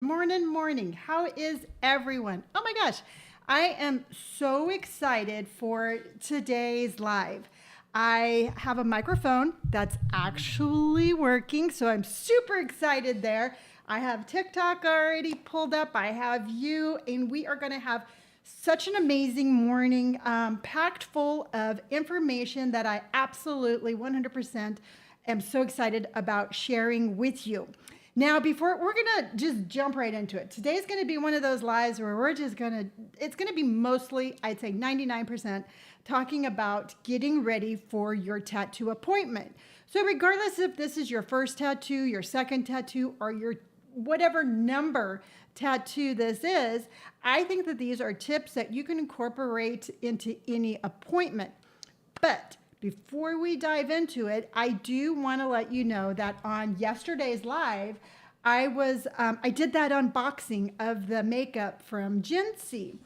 Morning. How is everyone? Oh my gosh, I am so excited for today's live. I have a microphone that's actually working, so I'm super excited there. I have TikTok already pulled up, I have you, and we are going to have such an amazing morning, packed full of information that I absolutely 100% am so excited about sharing with you. Now, we're gonna just jump right into it. Today's gonna be one of those lives where it's gonna be mostly, I'd say 99%, talking about getting ready for your tattoo appointment. So regardless if this is your first tattoo, your second tattoo, or your whatever number tattoo this is, I think that these are tips that you can incorporate into any appointment. But before we dive into it, I do want to let you know that on yesterday's live, I did that unboxing of the makeup from Jincy.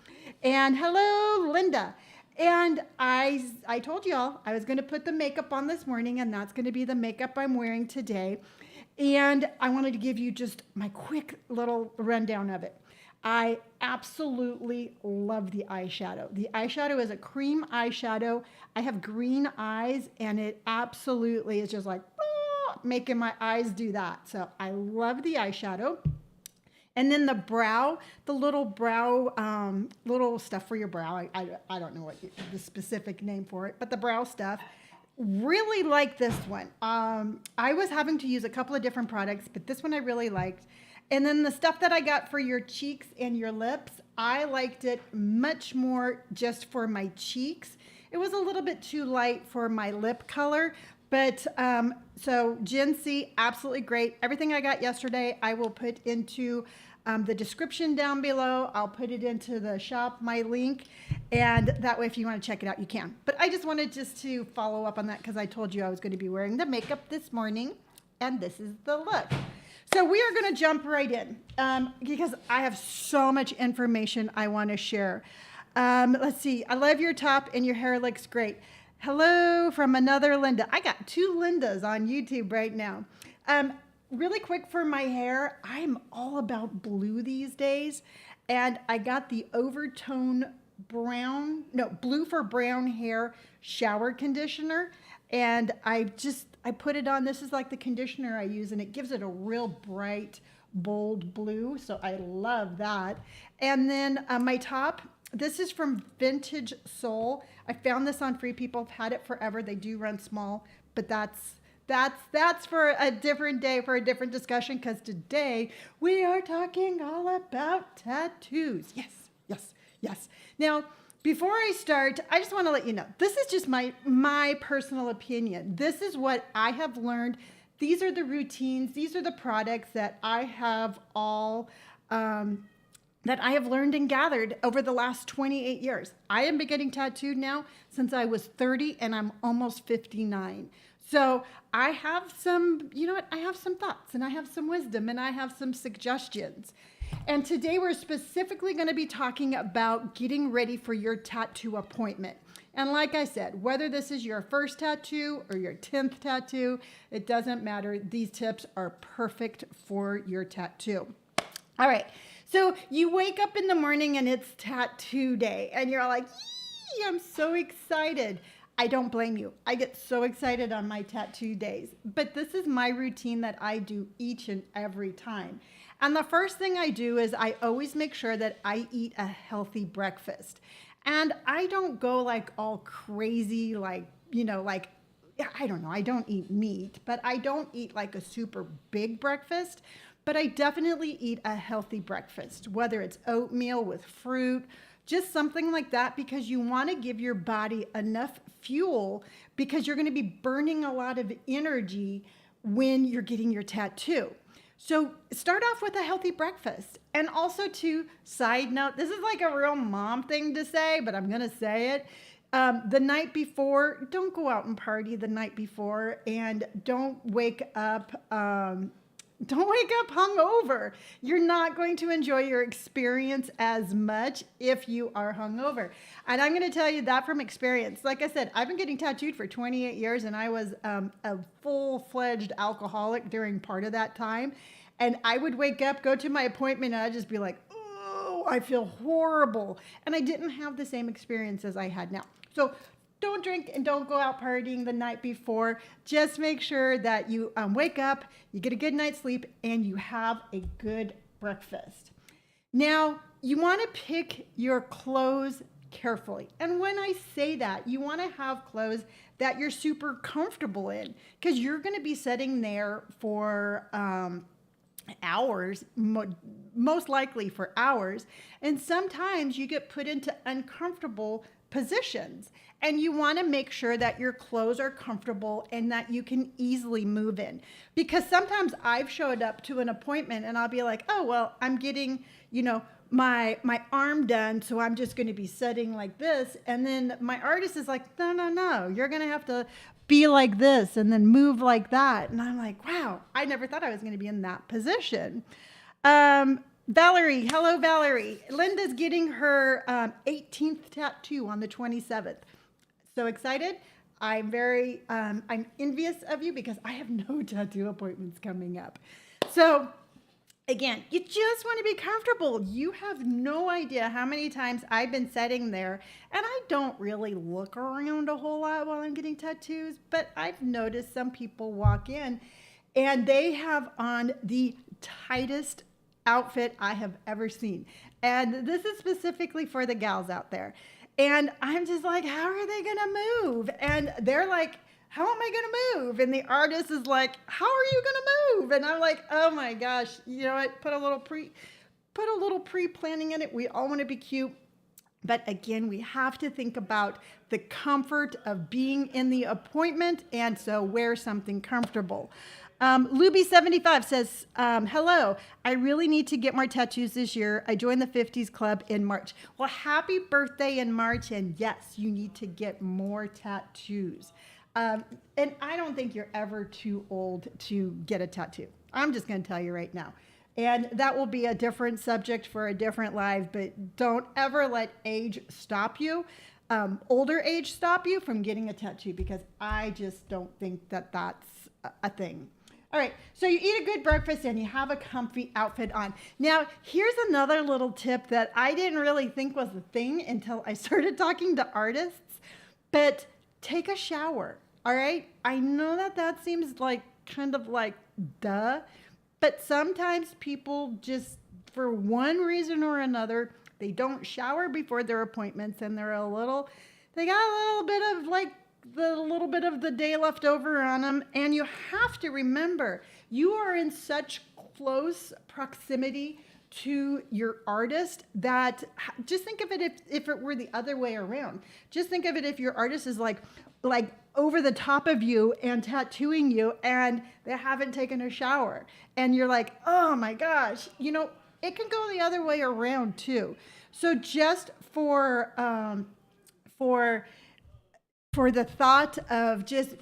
And hello, Linda. And I told y'all I was going to put the makeup on this morning, and that's going to be the makeup I'm wearing today. And I wanted to give you just my quick little rundown of it. I absolutely love the eyeshadow. The eyeshadow is a cream eyeshadow. I have green eyes, and it absolutely is just like making my eyes do that. So I love the eyeshadow. And then the little brow, little stuff for your brow. I don't know the specific name for it, but the brow stuff. Really like this one. I was having to use a couple of different products, but this one I really liked. And then the stuff that I got for your cheeks and your lips, I liked it much more just for my cheeks. It was a little bit too light for my lip color, but so Jincy, absolutely great. Everything I got yesterday, I will put into the description down below. I'll put it into the shop, my link, and that way if you want to check it out, you can. But I just wanted to follow up on that because I told you I was going to be wearing the makeup this morning, and this is the look. So we are going to jump right in because I have so much information I want to share. Let's see. I love your top and your hair looks great. Hello from another Linda. I got two Lindas on YouTube right now. Really quick for my hair, I'm all about blue these days. And I got the Overtone Blue for Brown Hair Shower Conditioner. And I put it on. This is like the conditioner I use, and it gives it a real bright, bold blue. So I love that. And then my top, this is from Vintage Soul. I found this on Free People. I've had it forever. They do run small, but that's for a different day, for a different discussion, because today we are talking all about tattoos. Yes. Now, before I start, I just want to let you know, this is just my personal opinion. This is what I have learned. These are the routines. These are the products that I have that I have learned and gathered over the last 28 years. I have been getting tattooed now since I was 30, and I'm almost 59. So I have I have some thoughts, and I have some wisdom, and I have some suggestions. And today we're specifically going to be talking about getting ready for your tattoo appointment. And like I said, whether this is your first tattoo or your 10th tattoo, it doesn't matter. These tips are perfect for your tattoo. All right. So you wake up in the morning and it's tattoo day, and you're like, yee, I'm so excited. I don't blame you. I get so excited on my tattoo days, but this is my routine that I do each and every time. And the first thing I do is I always make sure that I eat a healthy breakfast. And I don't go like all crazy, I don't know, I don't eat meat, but I don't eat like a super big breakfast, but I definitely eat a healthy breakfast, whether it's oatmeal with fruit, just something like that, because you want to give your body enough fuel, because you're going to be burning a lot of energy when you're getting your tattoo. So start off with a healthy breakfast. And also, to side note, this is like a real mom thing to say, but I'm going to say it. The night before, don't go out and party the night before, and don't wake up hungover. You're not going to enjoy your experience as much if you are hungover. And I'm going to tell you that from experience. Like I said, I've been getting tattooed for 28 years, and I was a full-fledged alcoholic during part of that time. And I would wake up, go to my appointment, and I'd just be like, oh, I feel horrible. And I didn't have the same experience as I had now. So don't drink and don't go out partying the night before. Just make sure that you wake up, you get a good night's sleep, and you have a good breakfast. Now, you want to pick your clothes carefully. And when I say that, you want to have clothes that you're super comfortable in, because you're going to be sitting there for hours, most likely for hours. And sometimes you get put into uncomfortable positions, and you want to make sure that your clothes are comfortable and that you can easily move in. Because sometimes I've showed up to an appointment and I'll be like, oh, well, I'm getting, my arm done, so I'm just going to be sitting like this. And then my artist is like, no, you're going to have to be like this and then move like that. And I'm like, wow, I never thought I was going to be in that position. Valerie, hello, Valerie. Linda's getting her 18th tattoo on the 27th. So excited. I'm envious of you because I have no tattoo appointments coming up. So again, you just want to be comfortable. You have no idea how many times I've been sitting there, and I don't really look around a whole lot while I'm getting tattoos, but I've noticed some people walk in and they have on the tightest outfit I have ever seen. And this is specifically for the gals out there. And I'm just like, how are they going to move? And they're like, how am I going to move? And the artist is like, how are you going to move? And I'm like, oh my gosh, you know what? Put a little pre-planning in it. We all want to be cute. But again, we have to think about the comfort of being in the appointment. And so wear something comfortable. Luby75 says, hello, I really need to get more tattoos this year. I joined the 50s club in March. Well, happy birthday in March. And yes, you need to get more tattoos. And I don't think you're ever too old to get a tattoo. I'm just going to tell you right now. And that will be a different subject for a different live, but don't ever let age stop you, older age stop you from getting a tattoo, because I just don't think that that's a thing. All right, so you eat a good breakfast and you have a comfy outfit on. Now, here's another little tip that I didn't really think was a thing until I started talking to artists, but take a shower, all right? I know that seems like kind of like duh, but sometimes people just, for one reason or another, they don't shower before their appointments, and they got a little bit of the day left over on them. And you have to remember, you are in such close proximity to your artist that just think of it if it were the other way around. Just think of it if your artist is like over the top of you and tattooing you, and they haven't taken a shower, and you're like, oh my gosh, it can go the other way around too. So just for the thought of just,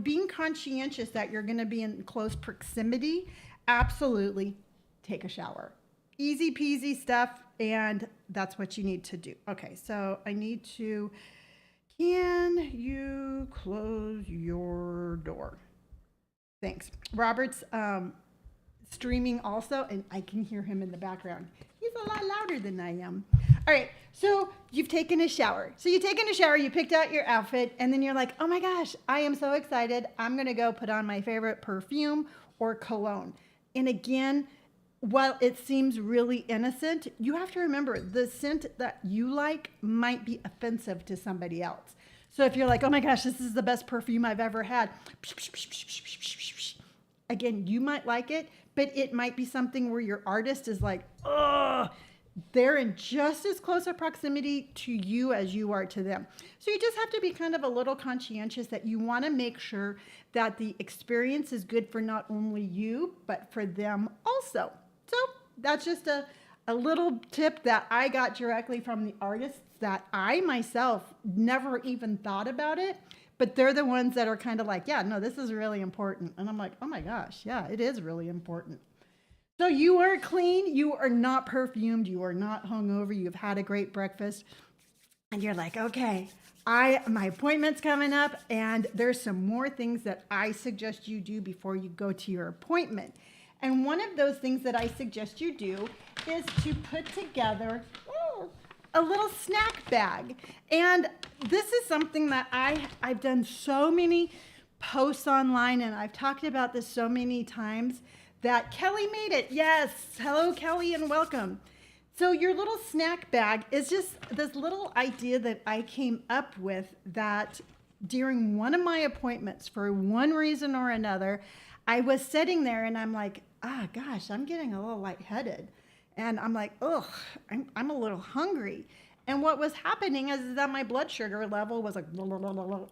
being conscientious that you're going to be in close proximity, absolutely take a shower. Easy peasy stuff, and that's what you need to do. Okay, so I need to, can you close your door? Thanks. Robert's streaming also, and I can hear him in the background. He's a lot louder than I am. All right, so you've taken a shower. You picked out your outfit, and then you're like, oh my gosh, I am so excited. I'm going to go put on my favorite perfume or cologne. And again, while it seems really innocent, you have to remember the scent that you like might be offensive to somebody else. So if you're like, oh my gosh, this is the best perfume I've ever had. Again, you might like it, but it might be something where your artist is like, ugh, they're in just as close a proximity to you as you are to them. So you just have to be kind of a little conscientious that you want to make sure that the experience is good for not only you, but for them also. So that's just a little tip that I got directly from the artists that I myself never even thought about it, but they're the ones that are kind of like, yeah, no, this is really important. And I'm like, oh my gosh, yeah, it is really important. So you are clean, you are not perfumed, you are not hungover, you've had a great breakfast, and you're like, okay, my appointment's coming up, and there's some more things that I suggest you do before you go to your appointment. And one of those things that I suggest you do is to put together a little snack bag. And this is something that I've done so many posts online, and I've talked about this so many times that Kelly made it. Yes. Hello, Kelly, and welcome. So your little snack bag is just this little idea that I came up with that during one of my appointments, for one reason or another, I was sitting there and I'm like, gosh, I'm getting a little lightheaded. And I'm like, I'm a little hungry. And what was happening is that my blood sugar level was like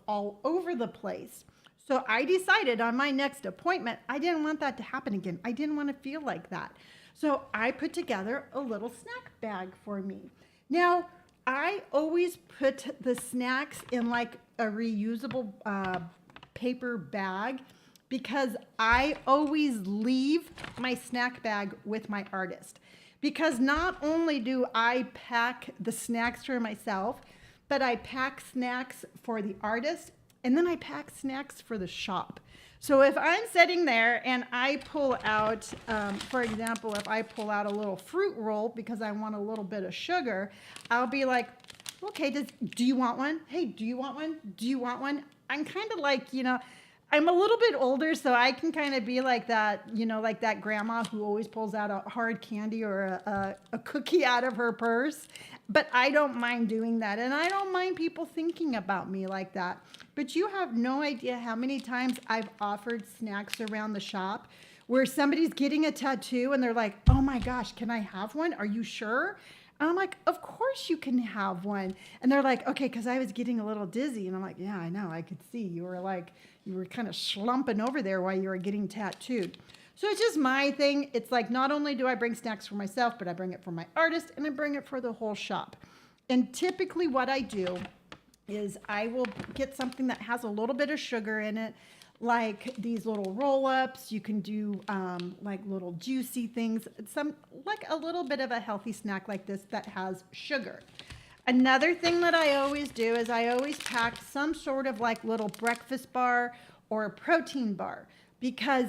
all over the place. So I decided on my next appointment, I didn't want that to happen again. I didn't want to feel like that. So I put together a little snack bag for me. Now, I always put the snacks in like a reusable paper bag because I always leave my snack bag with my artist. Because not only do I pack the snacks for myself, but I pack snacks for the artist, and then I pack snacks for the shop. So if I'm sitting there and I pull out, for example, if I pull out a little fruit roll because I want a little bit of sugar, I'll be like, okay, do you want one? Hey, do you want one? Do you want one? I'm kind of like, I'm a little bit older, so I can kind of be like that, like that grandma who always pulls out a hard candy or a cookie out of her purse. But I don't mind doing that. And I don't mind people thinking about me like that. But you have no idea how many times I've offered snacks around the shop where somebody's getting a tattoo and they're like, oh my gosh, can I have one? Are you sure? And I'm like, of course you can have one. And they're like, okay, because I was getting a little dizzy. And I'm like, yeah, I know. I could see you were kind of slumping over there while you were getting tattooed. So it's just my thing. It's like, not only do I bring snacks for myself, but I bring it for my artist and I bring it for the whole shop. And typically what I do is I will get something that has a little bit of sugar in it, like these little roll-ups. You can do like little juicy things, like a little bit of a healthy snack like this that has sugar. Another thing that I always do is I always pack some sort of like little breakfast bar or a protein bar, because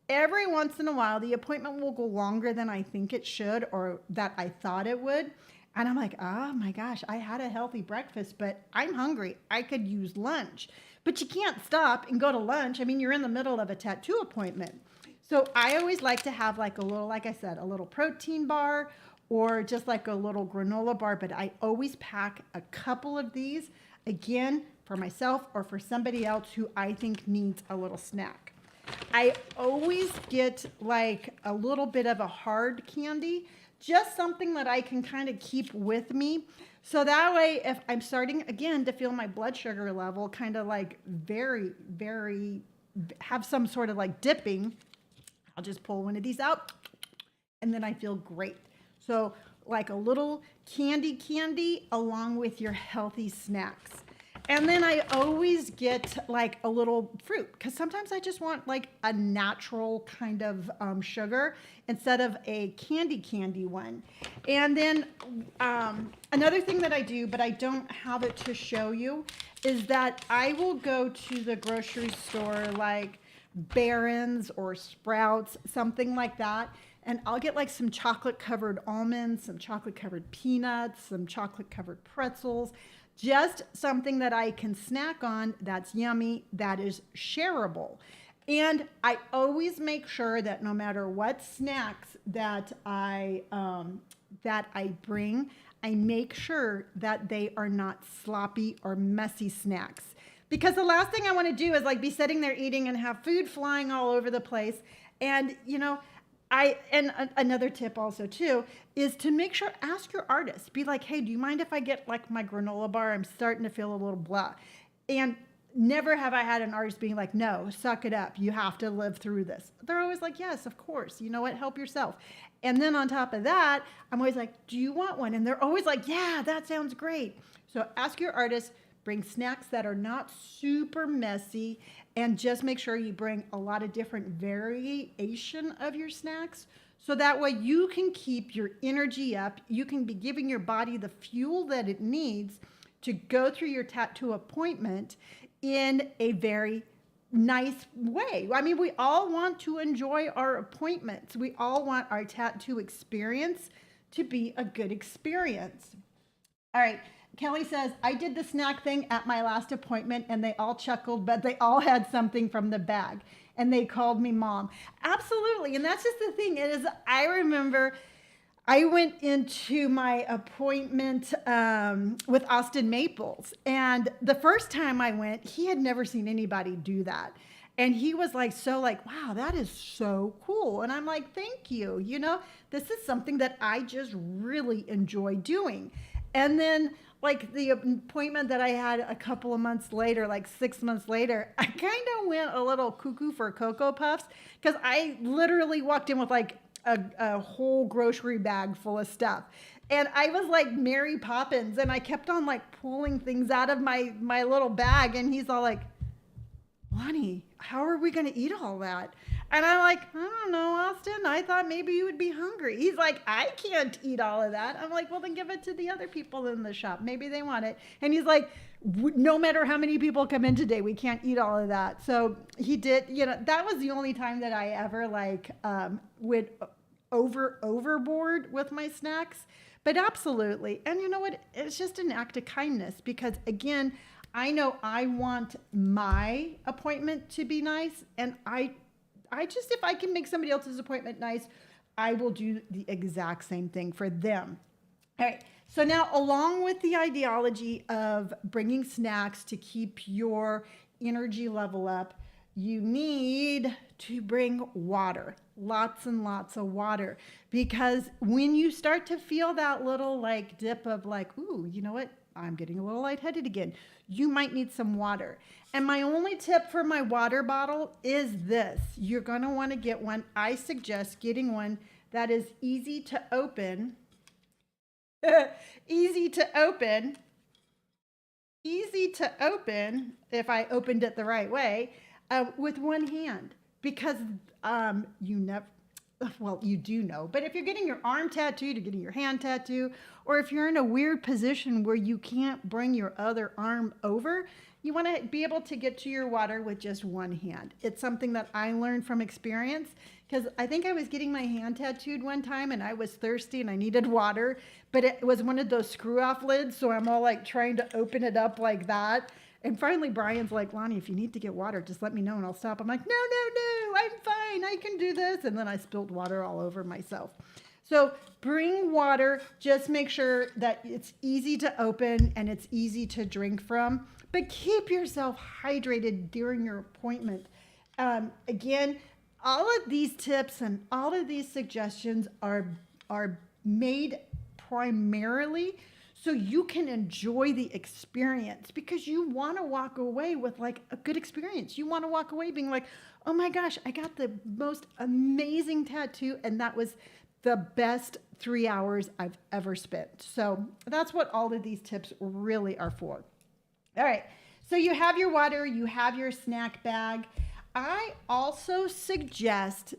every once in a while the appointment will go longer than I think it should or that I thought it would. And I'm like, oh my gosh, I had a healthy breakfast, but I'm hungry. I could use lunch. But you can't stop and go to lunch. I mean, you're in the middle of a tattoo appointment. So I always like to have like a little, like I said, a little protein bar or just like a little granola bar. But I always pack a couple of these, again, for myself or for somebody else who I think needs a little snack. I always get like a little bit of a hard candy, just something that I can kind of keep with me. So that way, if I'm starting again to feel my blood sugar level kind of like very, very, have some sort of like dipping, I'll just pull one of these out and then I feel great. So like a little candy along with your healthy snacks. And then I always get like a little fruit because sometimes I just want like a natural kind of sugar instead of a candy one. And then another thing that I do, but I don't have it to show you, is that I will go to the grocery store like Barron's or Sprouts, something like that. And I'll get like some chocolate covered almonds, some chocolate covered peanuts, some chocolate covered pretzels. Just something that I can snack on that's yummy, that is shareable. And I always make sure that no matter what snacks that I bring, I make sure that they are not sloppy or messy snacks. Because the last thing I want to do is like be sitting there eating and have food flying all over the place. And another tip also too is to make sure, ask your artist, be like, hey, do you mind if I get like my granola bar? I'm starting to feel a little blah. And never have I had an artist being like, no, suck it up. You have to live through this. They're always like, yes, of course. You know what? Help yourself. And then on top of that, I'm always like, do you want one? And they're always like, yeah, that sounds great. So ask your artist, bring snacks that are not super messy, and just make sure you bring a lot of different variation of your snacks. So that way you can keep your energy up. You can be giving your body the fuel that it needs to go through your tattoo appointment in a very nice way. I mean, we all want to enjoy our appointments. We all want our tattoo experience to be a good experience. All right. Kelly says, I did the snack thing at my last appointment and they all chuckled, but they all had something from the bag and they called me mom. Absolutely. And that's just the thing is, I remember I went into my appointment with Austin Maples. And the first time I went, he had never seen anybody do that. And he was like, so like, wow, that is so cool. And I'm like, thank you. You know, this is something that I just really enjoy doing. And then like the appointment that I had a couple of months later, like 6 months later, I kind of went a little cuckoo for Cocoa Puffs because I literally walked in with like a whole grocery bag full of stuff. And I was like Mary Poppins and I kept on like pulling things out of my little bag. And he's all like, Lonni, how are we going to eat all that? And I'm like, I don't know, Austin. I thought maybe you would be hungry. He's like, I can't eat all of that. I'm like, well, then give it to the other people in the shop. Maybe they want it. And he's like, no matter how many people come in today, we can't eat all of that. So he did, you know, that was the only time that I ever like would overboard with my snacks. But absolutely. And you know what? It's just an act of kindness because again, I know I want my appointment to be nice and I just, if I can make somebody else's appointment nice, I will do the exact same thing for them. All right. So now along with the ideology of bringing snacks to keep your energy level up, you need to bring water, lots and lots of water, because when you start to feel that little like dip of like, ooh, you know what? I'm getting a little lightheaded again. You might need some water. And my only tip for my water bottle is this. You're going to want to get one. I suggest getting one that is easy to open. Easy to open if I opened it the right way, with one hand, because you never, well, you do know, but if you're getting your arm tattooed, you're getting your hand tattooed, or if you're in a weird position where you can't bring your other arm over, you want to be able to get to your water with just one hand. It's something that I learned from experience because I think I was getting my hand tattooed one time and I was thirsty and I needed water, but it was one of those screw off lids. So I'm all like trying to open it up like that. And finally, Brian's like, Lonni, if you need to get water, just let me know and I'll stop. I'm like, no, I'm fine. I can do this. And then I spilled water all over myself. So bring water. Just make sure that it's easy to open and it's easy to drink from. But keep yourself hydrated during your appointment. Again, all of these tips and all of these suggestions are made primarily so you can enjoy the experience because you want to walk away with like a good experience. You want to walk away being like, oh my gosh, I got the most amazing tattoo and that was the best 3 hours I've ever spent. So that's what all of these tips really are for. All right, so you have your water, you have your snack bag. I also suggest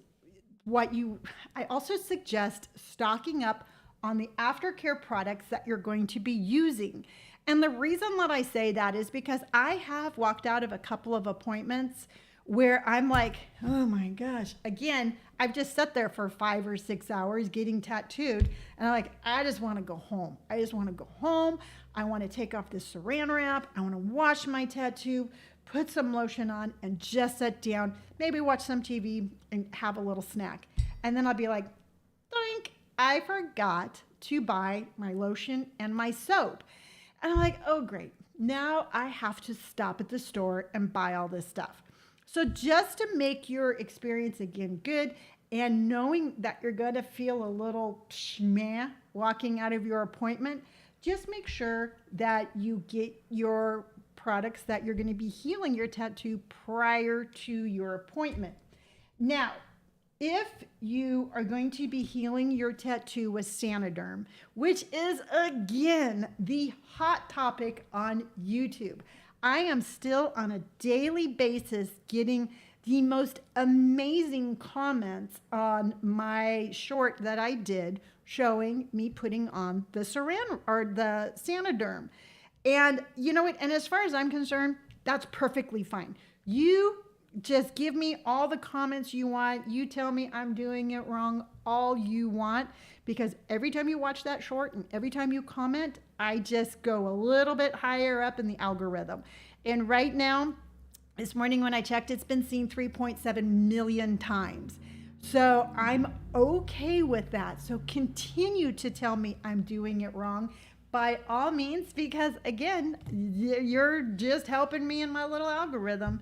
stocking up on the Aftercare products that you're going to be using. And the reason that I say that is because I have walked out of a couple of appointments where I'm like, oh my gosh, again, I've just sat there for 5 or 6 hours getting tattooed. And I'm like, I just want to go home. I want to take off this saran wrap. I want to wash my tattoo, put some lotion on and just sit down, maybe watch some TV and have a little snack. And then I'll be like, doink, I forgot to buy my lotion and my soap. And I'm like, oh great, now I have to stop at the store and buy all this stuff. So just to make your experience again good and knowing that you're going to feel a little schmeh walking out of your appointment, just make sure that you get your products that you're going to be healing your tattoo prior to your appointment. Now, if you are going to be healing your tattoo with Sanoderm, which is again the hot topic on YouTube, I am still on a daily basis getting the most amazing comments on my short that I did showing me putting on the Sanoderm. And you know what? And as far as I'm concerned, that's perfectly fine. You Just give me all the comments you want. You tell me I'm doing it wrong all you want, because every time you watch that short and every time you comment, I just go a little bit higher up in the algorithm. And right now, this morning when I checked, it's been seen 3.7 million times. So I'm okay with that. So continue to tell me I'm doing it wrong by all means, because again, you're just helping me in my little algorithm.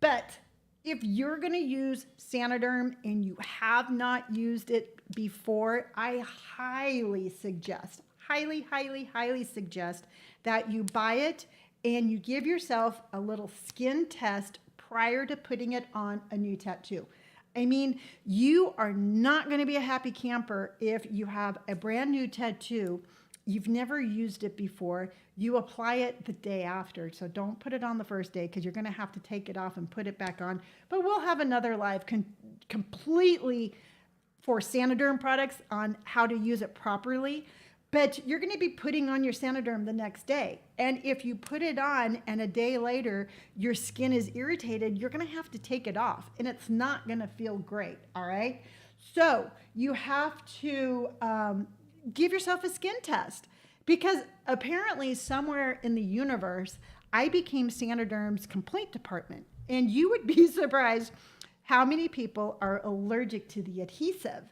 But if you're going to use Sanoderm and you have not used it before, I highly suggest, highly suggest that you buy it and you give yourself a little skin test prior to putting it on a new tattoo. I mean, you are not going to be a happy camper if you have a brand new tattoo. You've never used it before. You apply it the day after. So don't put it on the first day, because you're going to have to take it off and put it back on. But we'll have another live completely for Sanoderm products on how to use it properly. But you're going to be putting on your Sanoderm the next day. And if you put it on and a day later your skin is irritated, you're going to have to take it off. And it's not going to feel great, all right? So you have to give yourself a skin test, because apparently somewhere in the universe, I became Sanoderm's complaint department. And you would be surprised how many people are allergic to the adhesive.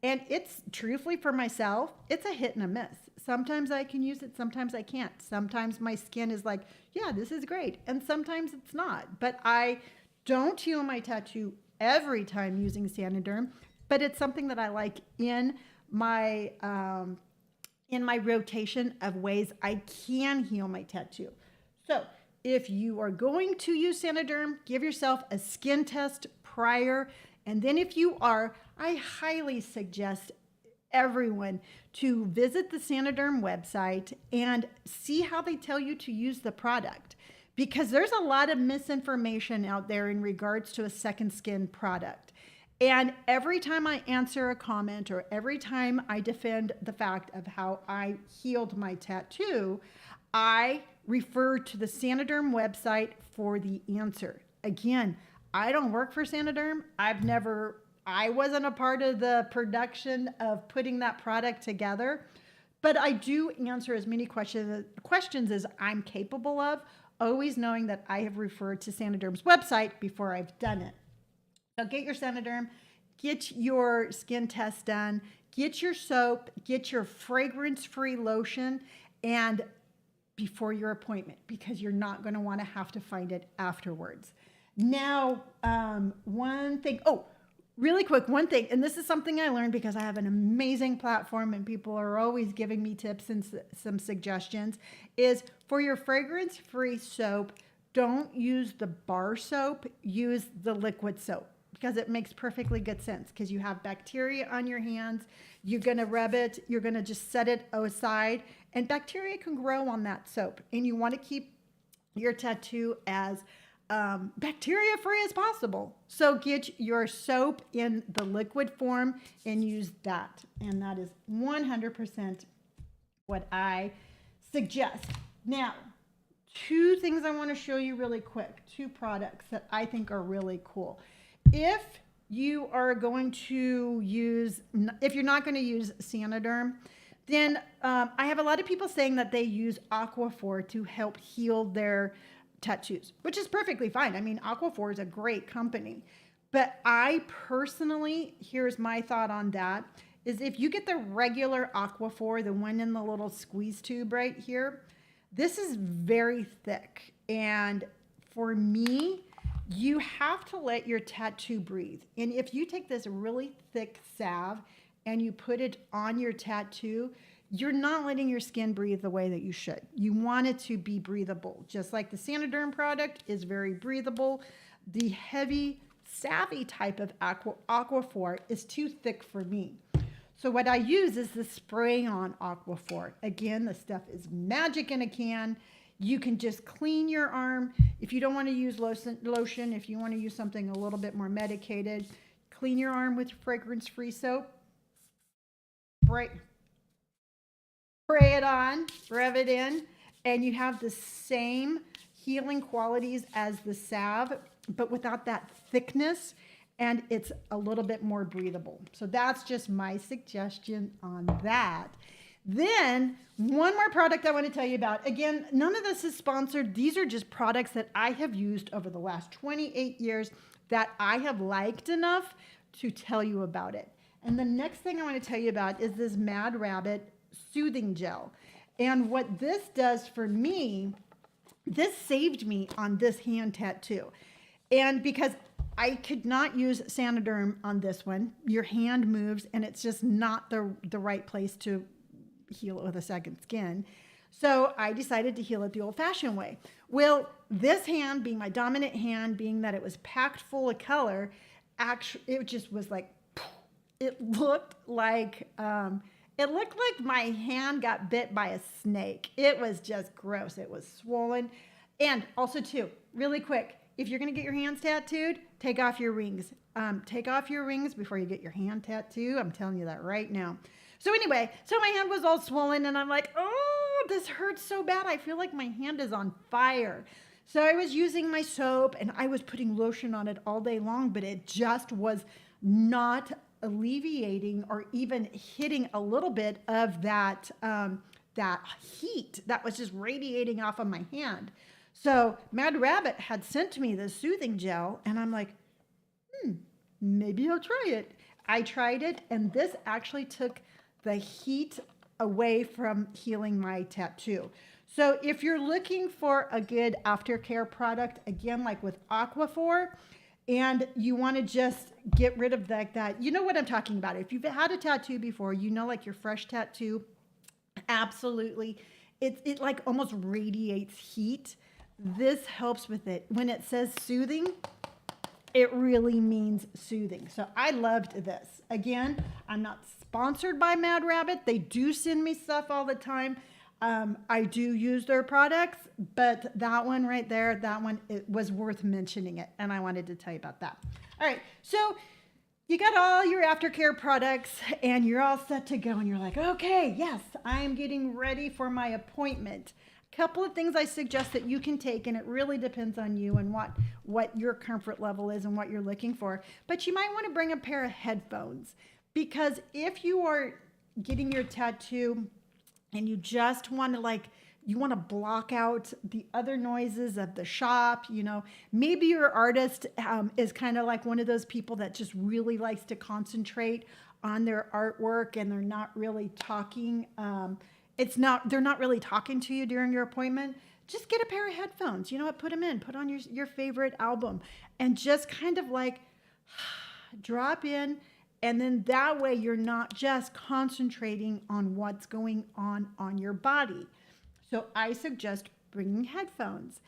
And it's truthfully, for myself, it's a hit and a miss. Sometimes I can use it, sometimes I can't. Sometimes my skin is like, yeah, this is great. And sometimes it's not. But I don't heal my tattoo every time using Sanoderm, but it's something that I like in my rotation of ways I can heal my tattoo. So if you are going to use Sanoderm, give yourself a skin test prior. And then if you are, I highly suggest everyone to visit the Sanoderm website and see how they tell you to use the product, because there's a lot of misinformation out there in regards to a second skin product. And every time I answer a comment or every time I defend the fact of how I healed my tattoo, I refer to the Sanoderm website for the answer. Again, I don't work for Sanoderm. I wasn't a part of the production of putting that product together, but I do answer as many questions as I'm capable of, always knowing that I have referred to Sanoderm's website before I've done it. So get your Sanoderm, get your skin test done, get your soap, get your fragrance-free lotion, and before your appointment, because you're not going to want to have to find it afterwards. Now, one thing, really quick, one thing, and this is something I learned because I have an amazing platform and people are always giving me tips and some suggestions, is for your fragrance-free soap, don't use the bar soap, use the liquid soap, because it makes perfectly good sense, because you have bacteria on your hands, you're going to rub it, you're going to just set it aside, and bacteria can grow on that soap, and you want to keep your tattoo as bacteria free as possible. So get your soap in the liquid form and use that, and that is 100% what I suggest. Now, two things I want to show you really quick, two products that I think are really cool. If you are going to use, if you're not going to use Sanoderm, then I have a lot of people saying that they use Aquaphor to help heal their tattoos, which is perfectly fine. I mean, Aquaphor is a great company, but I personally, here's my thought on that, is if you get the regular Aquaphor, the one in the little squeeze tube right here, this is very thick. And for me, you have to let your tattoo breathe. And if you take this really thick salve and you put it on your tattoo, you're not letting your skin breathe the way that you should. You want it to be breathable. Just like the Sanoderm product is very breathable, the heavy, savvy type of Aquaphor is too thick for me. So what I use is the spray-on Aquaphor. Again, the stuff is magic in a can. You can just clean your arm. If you don't want to use lotion, if you want to use something a little bit more medicated, clean your arm with fragrance-free soap. Spray it on, rub it in, and you have the same healing qualities as the salve. but without that thickness, and it's a little bit more breathable. So that's just my suggestion on that. Then one more product I want to tell you about. Again, none of this is sponsored. These are just products that I have used over the last 28 years that I have liked enough to tell you about it. And the next thing I want to tell you about is this Mad Rabbit Soothing Gel. And what this does for me, this saved me on this hand tattoo. And because I could not use Sanoderm on this one, your hand moves and it's just not the right place to heal it with a second skin. So I decided to heal it the old-fashioned way. Well, this hand being my dominant hand, being that it was packed full of color, actually, it just was like, it looked like my hand got bit by a snake. It was just gross. It was swollen. And also too, really quick, if you're going to get your hands tattooed, take off your rings. Take off your rings before you get your hand tattooed. I'm telling you that right now. So anyway, so my hand was all swollen and I'm like, oh, this hurts so bad. I feel like my hand is on fire. So I was using my soap and I was putting lotion on it all day long, but it just was not alleviating or even hitting a little bit of that, that heat that was just radiating off of my hand. So Mad Rabbit had sent me this soothing gel and I'm like, maybe I'll try it. I tried it and this actually took the heat away from healing my tattoo. So if you're looking for a good aftercare product, again, like with Aquaphor, and you want to just get rid of that, you know what I'm talking about. If you've had a tattoo before, you know, like your fresh tattoo, absolutely. It like almost radiates heat. This helps with it. When it says soothing, it really means soothing. So I loved this. Again, I'm not sponsored by Mad Rabbit. They do send me stuff all the time. I do use their products, but that one right there, that one, it was worth mentioning it. And I wanted to tell you about that. All right. So you got all your aftercare products and you're all set to go. And you're like, okay, yes, I am getting ready for my appointment. Couple of things I suggest that you can take, and it really depends on you and what your comfort level is and what you're looking for. But you might want to bring a pair of headphones, because if you are getting your tattoo and you just want to you want to block out the other noises of the shop, you know, maybe your artist is kind of like one of those people that just really likes to concentrate on their artwork and they're not really talking. They're not really talking to you during your appointment. Just get a pair of headphones. You know what? Put them in. Put on your favorite album and just kind of like drop in. And then that way you're not just concentrating on what's going on your body. So I suggest bringing headphones.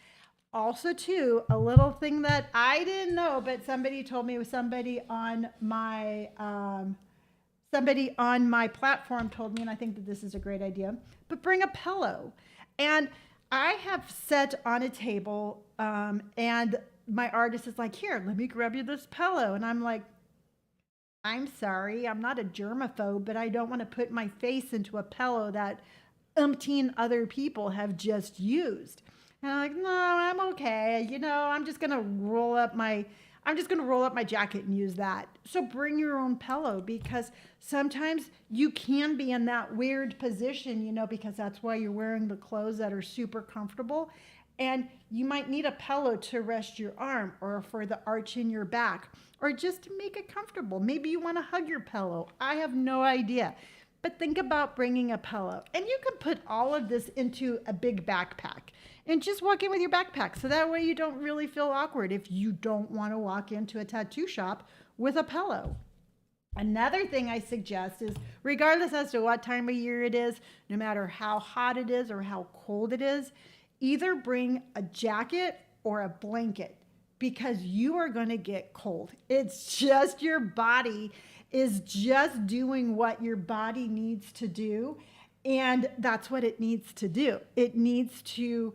Also too, a little thing that I didn't know, but somebody told me, somebody on my platform told me, and I think that this is a great idea, but bring a pillow. And I have set on a table, and my artist is like, here, let me grab you this pillow. And I'm like, I'm sorry, I'm not a germaphobe, but I don't want to put my face into a pillow that umpteen other people have just used. And I'm like, no, I'm okay. You know, I'm just going to roll up my jacket and use that. So bring your own pillow, because sometimes you can be in that weird position, you know, because that's why you're wearing the clothes that are super comfortable. And you might need a pillow to rest your arm or for the arch in your back or just to make it comfortable. Maybe you want to hug your pillow. I have no idea. But think about bringing a pillow. And you can put all of this into a big backpack and just walk in with your backpack. So that way you don't really feel awkward if you don't want to walk into a tattoo shop with a pillow. Another thing I suggest is, regardless as to what time of year it is, no matter how hot it is or how cold it is, either bring a jacket or a blanket, because you are going to get cold. It's just your body is just doing what your body needs to do. And that's what it needs to do. It needs to,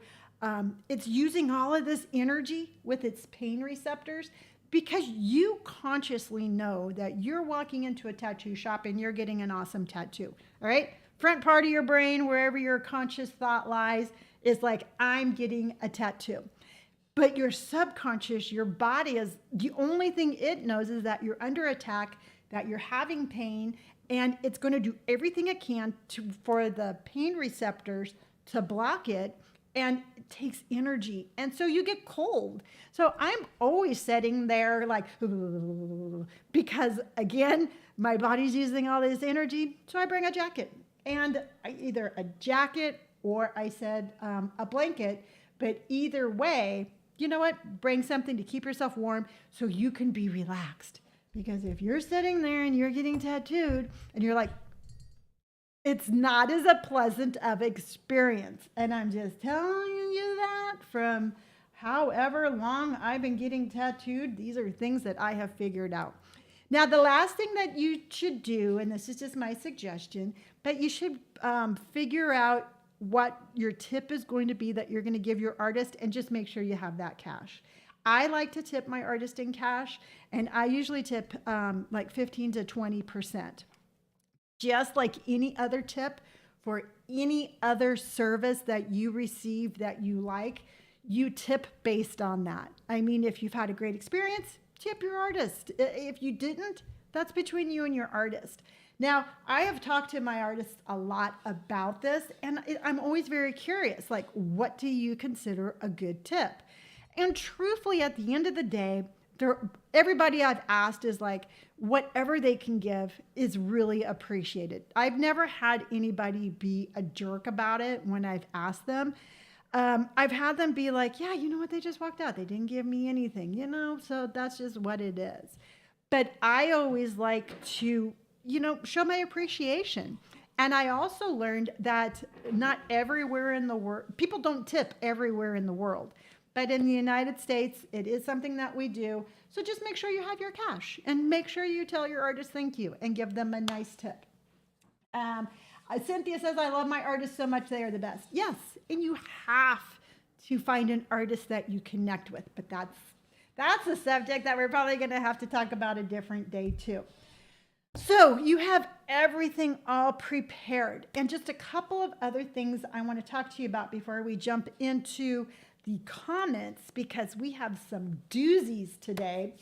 it's using all of this energy with its pain receptors, because you consciously know that you're walking into a tattoo shop and you're getting an awesome tattoo. All right. Front part of your brain, wherever your conscious thought lies, is like, I'm getting a tattoo. but your subconscious, your body is the only thing it knows is that you're under attack, that you're having pain, and it's going to do everything it can for the pain receptors to block it, and it takes energy. And so you get cold. So I'm always sitting there like, because again, my body's using all this energy. So I bring a jacket, and either a jacket or I said a blanket, but either way, you know what? Bring something to keep yourself warm so you can be relaxed. Because if you're sitting there and you're getting tattooed and you're like, it's not as a pleasant of experience. And I'm just telling you that from however long I've been getting tattooed. These are things that I have figured out. Now, the last thing that you should do, and this is just my suggestion, but you should figure out what your tip is going to be that you're going to give your artist, and just make sure you have that cash. I like to tip my artist in cash, and I usually tip like 15 to 20%. Just like any other tip for any other service that you receive that you like, you tip based on that. I mean, if you've had a great experience, tip your artist. If you didn't, that's between you and your artist. Now, I have talked to my artists a lot about this, and I'm always very curious, like, what do you consider a good tip? And truthfully, at the end of the day, everybody I've asked is like, whatever they can give is really appreciated. I've never had anybody be a jerk about it when I've asked them. I've had them be like, yeah, you know what? They just walked out. They didn't give me anything, so that's just what it is. But I always like to, show my appreciation. And I also learned that not everywhere in the world, people don't tip everywhere in the world. But in the United States, it is something that we do. So just make sure you have your cash, and make sure you tell your artist thank you and give them a nice tip. Cynthia says, I love my artists so much. They are the best. Yes, and you have to find an artist that you connect with. But that's a subject that we're probably going to have to talk about a different day too. So you have everything all prepared. And just a couple of other things I want to talk to you about before we jump into the comments, because we have some doozies today.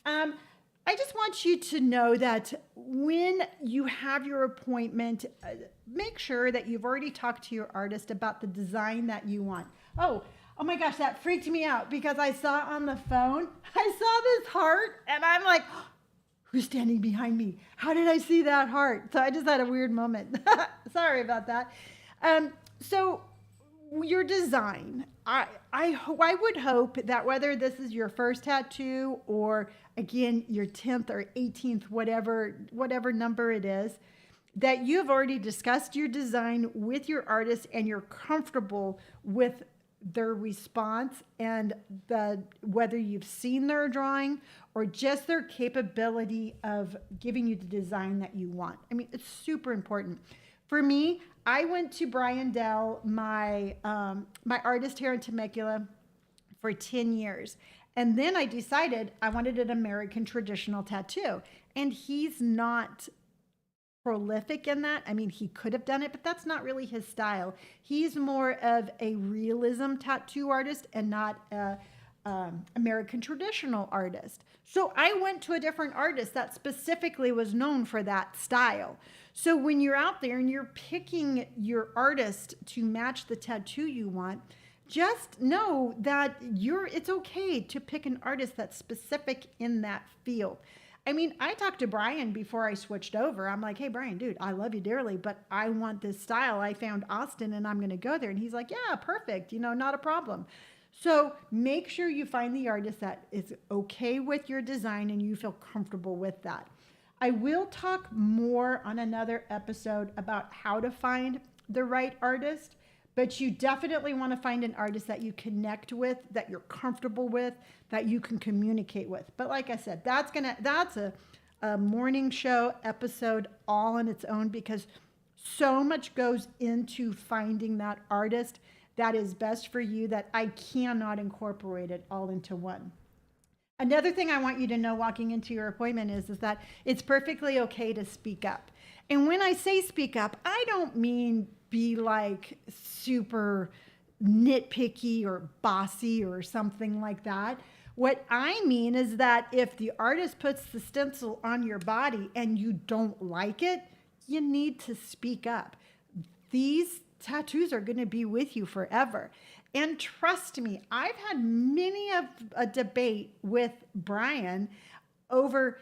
I just want you to know that when you have your appointment, make sure that you've already talked to your artist about the design that you want. Oh my gosh, that freaked me out because I saw on the phone, I saw this heart and I'm like, who's standing behind me? How did I see that heart? So I just had a weird moment. Sorry about that. So your design, I would hope that whether this is your first tattoo or again your 10th or 18th, whatever number it is, that you've already discussed your design with your artist and you're comfortable with their response and whether you've seen their drawing or just their capability of giving you the design that you want. I mean, it's super important. For me, I went to Brian Dell, my artist here in Temecula, for 10 years. And then I decided I wanted an American traditional tattoo. And he's not prolific in that. I mean, he could have done it, but that's not really his style. He's more of a realism tattoo artist and not a American traditional artist. So I went to a different artist that specifically was known for that style. So when you're out there and you're picking your artist to match the tattoo you want, just know that it's okay to pick an artist that's specific in that field. I mean, I talked to Brian before I switched over. I'm like, hey, Brian, dude, I love you dearly, but I want this style. I found Austin and I'm going to go there. And he's like, yeah, perfect. Not a problem. So make sure you find the artist that is okay with your design and you feel comfortable with that. I will talk more on another episode about how to find the right artist, but you definitely want to find an artist that you connect with, that you're comfortable with, that you can communicate with. But like I said, that's a morning show episode all on its own, because so much goes into finding that artist that is best for you that I cannot incorporate it all into one. Another thing I want you to know walking into your appointment is that it's perfectly okay to speak up. And when I say speak up, I don't mean be like super nitpicky or bossy or something like that. What I mean is that if the artist puts the stencil on your body and you don't like it, you need to speak up. These tattoos are going to be with you forever. And trust me, I've had many of a debate with Brian over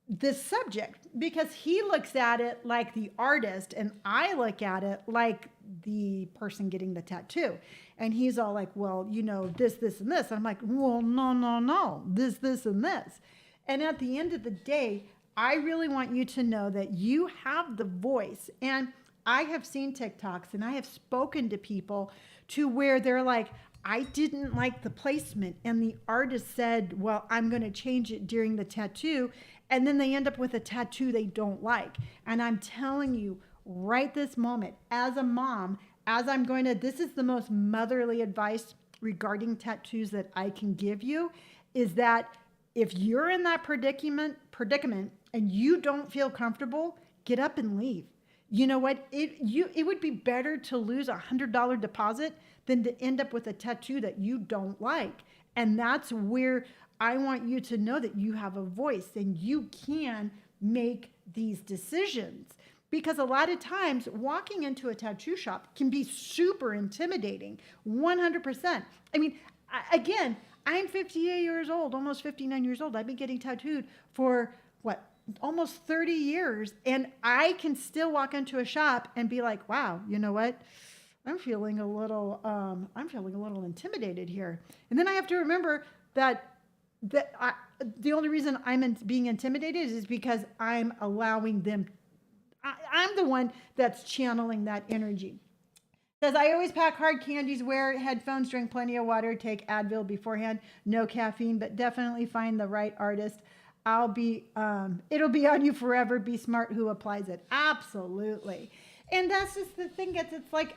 this subject because he looks at it like the artist and I look at it like the person getting the tattoo. And he's all like, well, you know, this, and this. I'm like, well, no, this, and this. And at the end of the day, I really want you to know that you have the voice. And I have seen TikToks and I have spoken to people to where they're like, I didn't like the placement. And the artist said, well, I'm going to change it during the tattoo. And then they end up with a tattoo they don't like. And I'm telling you right this moment, as a mom, as I'm going to, this is the most motherly advice regarding tattoos that I can give you, is that if you're in that predicament and you don't feel comfortable, get up and leave. You know what? It would be better to lose $100 deposit than to end up with a tattoo that you don't like. And that's where I want you to know that you have a voice and you can make these decisions. Because a lot of times walking into a tattoo shop can be super intimidating, 100%. I mean, again, I'm 58 years old, almost 59 years old. I've been getting tattooed for almost 30 years. And I can still walk into a shop and be like, wow, you know what? I'm feeling a little intimidated here. And then I have to remember that the only reason I'm being intimidated is because I'm allowing them. I'm the one that's channeling that energy. Says, I always pack hard candies, wear headphones, drink plenty of water, take Advil beforehand, no caffeine, but definitely find the right artist. It'll be on you forever. Be smart who applies it. Absolutely. And that's just the thing. It's like,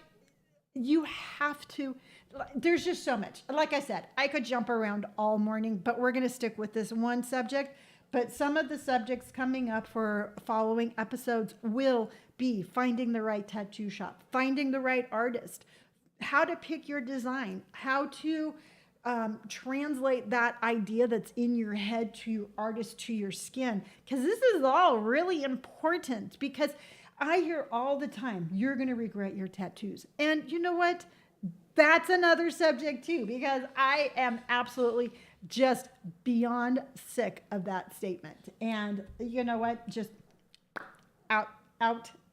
you have to, there's just so much. Like I said, I could jump around all morning, but we're going to stick with this one subject. But some of the subjects coming up for following episodes will be finding the right tattoo shop, finding the right artist, how to pick your design, how to translate that idea that's in your head to your artist, to your skin. Because this is all really important, because I hear all the time, you're going to regret your tattoos. And you know what? That's another subject too, because I am absolutely just beyond sick of that statement. And you know what? Just out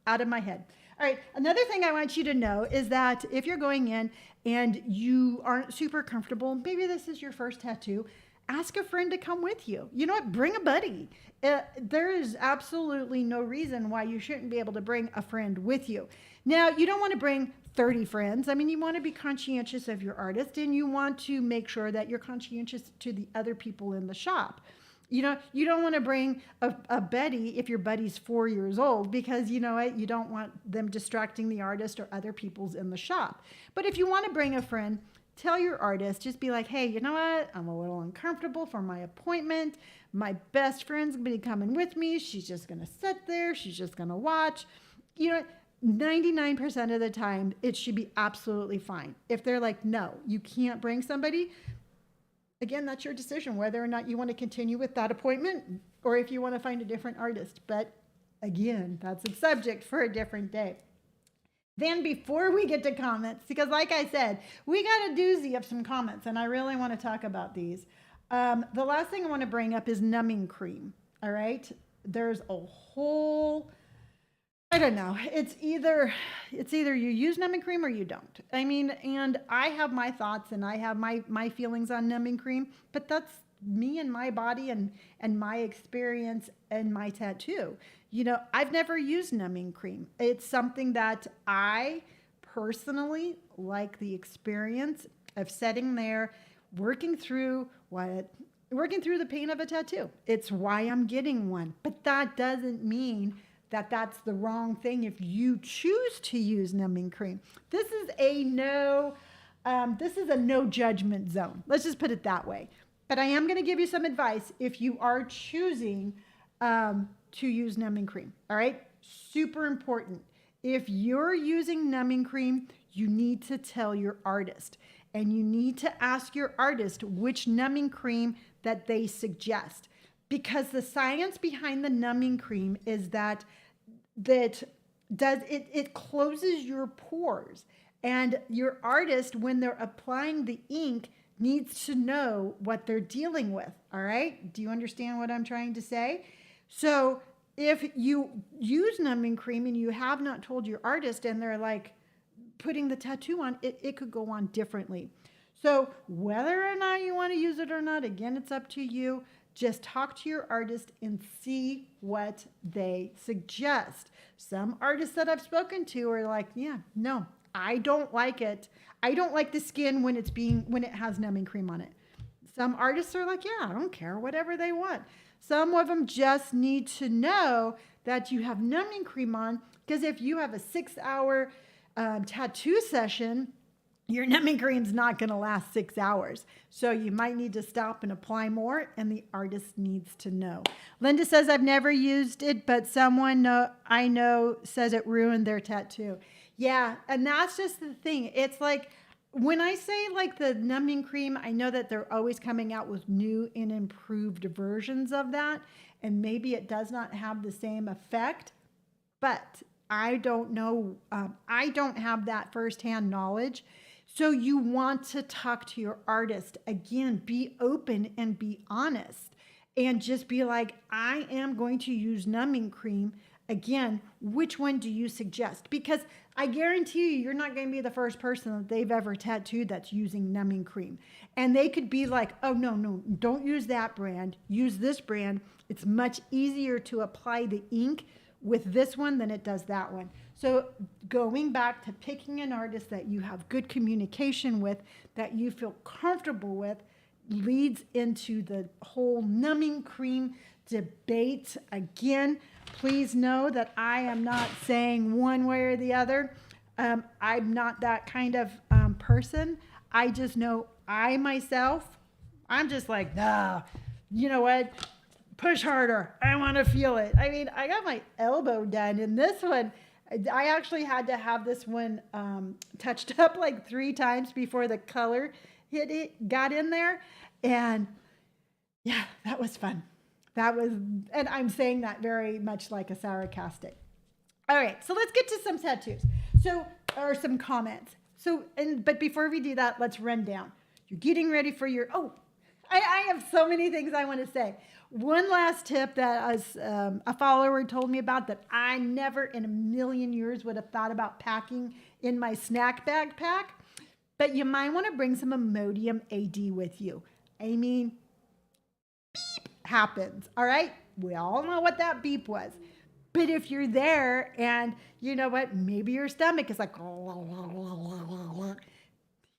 of my head. All right. Another thing I want you to know is that if you're going in and you aren't super comfortable, maybe this is your first tattoo, ask a friend to come with you. You know what? Bring a buddy. There is absolutely no reason why you shouldn't be able to bring a friend with you. Now, you don't want to bring 30 friends. I mean, you want to be conscientious of your artist, and you want to make sure that you're conscientious to the other people in the shop. You know, you don't want to bring a buddy if your buddy's 4 years old, because you know what? You don't want them distracting the artist or other people's in the shop. But if you want to bring a friend, tell your artist, just be like, hey, you know what? I'm a little uncomfortable for my appointment. My best friend's going to be coming with me. She's just going to sit there. She's just going to watch. You know, 99% of the time, it should be absolutely fine. If they're like, no, you can't bring somebody, again, that's your decision, whether or not you want to continue with that appointment or if you want to find a different artist. But again, that's a subject for a different day. Then before we get to comments, because like I said, we got a doozy of some comments, and I really want to talk about these. The last thing I want to bring up is numbing cream. All right. There's a whole, I don't know. It's either you use numbing cream or you don't. I mean, and I have my thoughts and I have my feelings on numbing cream, but that's me and my body and my experience and my tattoo. You know, I've never used numbing cream. It's something that I personally like the experience of sitting there, working through the pain of a tattoo. It's why I'm getting one. But that doesn't mean that that's the wrong thing if you choose to use numbing cream. This is a no judgment zone. Let's just put it that way. But I am going to give you some advice if you are choosing to use numbing cream. All right. Super important. if you're using numbing cream, you need to tell your artist, and you need to ask your artist which numbing cream that they suggest, because the science behind the numbing cream is that it closes your pores, and your artist, when they're applying the ink, needs to know what they're dealing with. All right, do you understand what I'm trying to say? So if you use numbing cream and you have not told your artist, and they're like putting the tattoo on, it could go on differently. So whether or not you want to use it or not, again, it's up to you. Just talk to your artist and see what they suggest. Some artists that I've spoken to are like, yeah, no, I don't like it. I don't like the skin when it has numbing cream on it. Some artists are like, yeah, I don't care, whatever they want. Some of them just need to know that you have numbing cream on, because if you have a 6-hour tattoo session, your numbing cream's not going to last 6 hours. So you might need to stop and apply more, and the artist needs to know. Linda says, I've never used it, but someone I know says it ruined their tattoo. Yeah, and that's just the thing. It's like, when I say like the numbing cream, I know that they're always coming out with new and improved versions of that, and maybe it does not have the same effect, but I don't know. I don't have that firsthand knowledge. So you want to talk to your artist. Again, be open and be honest, and just be like, I am going to use numbing cream. Again, which one do you suggest? Because I guarantee you're not going to be the first person that they've ever tattooed that's using numbing cream. And they could be like, oh, no, don't use that brand. Use this brand. It's much easier to apply the ink with this one than it does that one. So going back to picking an artist that you have good communication with, that you feel comfortable with, leads into the whole numbing cream debate. Again, please know that I am not saying one way or the other. I'm not that kind of person. I just know I'm just like, nah, you know what? Push harder. I want to feel it. I mean, I got my elbow done, and this one, I actually had to have this one touched up like 3 times before the color got in there. And yeah, that was fun. And I'm saying that very much like a sarcastic. All right, so let's get to some tattoos. Or some comments. But before we do that, let's run down. You're getting ready for I have so many things I want to say. One last tip that a follower told me about that I never in a million years would have thought about packing in my snack backpack, but you might want to bring some Imodium AD with you. I mean, beep happens, all right? We all know what that beep was. But if you're there and you know what, maybe your stomach is like,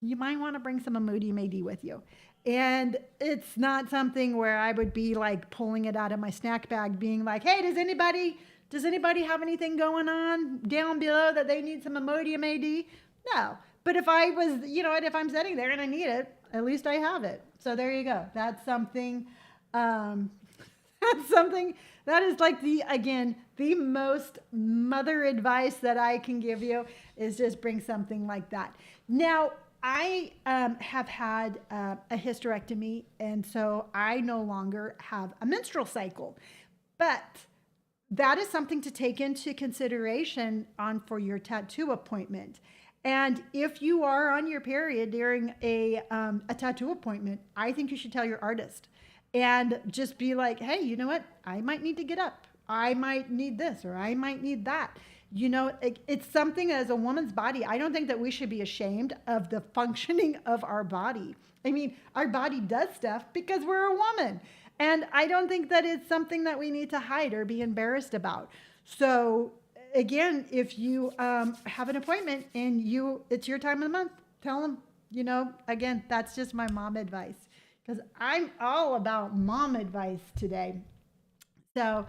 you might want to bring some Imodium AD with you. And it's not something where I would be like pulling it out of my snack bag being like, hey, does anybody have anything going on down below that they need some Imodium AD? No. But if I was, if I'm sitting there and I need it, at least I have it. So there you go. That's something, that is like the most mother advice that I can give you is just bring something like that. Now, I have had a hysterectomy, and so I no longer have a menstrual cycle. But that is something to take into consideration for your tattoo appointment. And if you are on your period during a tattoo appointment, I think you should tell your artist and just be like, hey, you know what? I might need to get up. I might need this, or I might need that. It's something as a woman's body. I don't think that we should be ashamed of the functioning of our body. I mean, our body does stuff because we're a woman. And I don't think that it's something that we need to hide or be embarrassed about. So again, if you have an appointment and it's your time of the month, tell them, again, that's just my mom advice, because I'm all about mom advice today. So,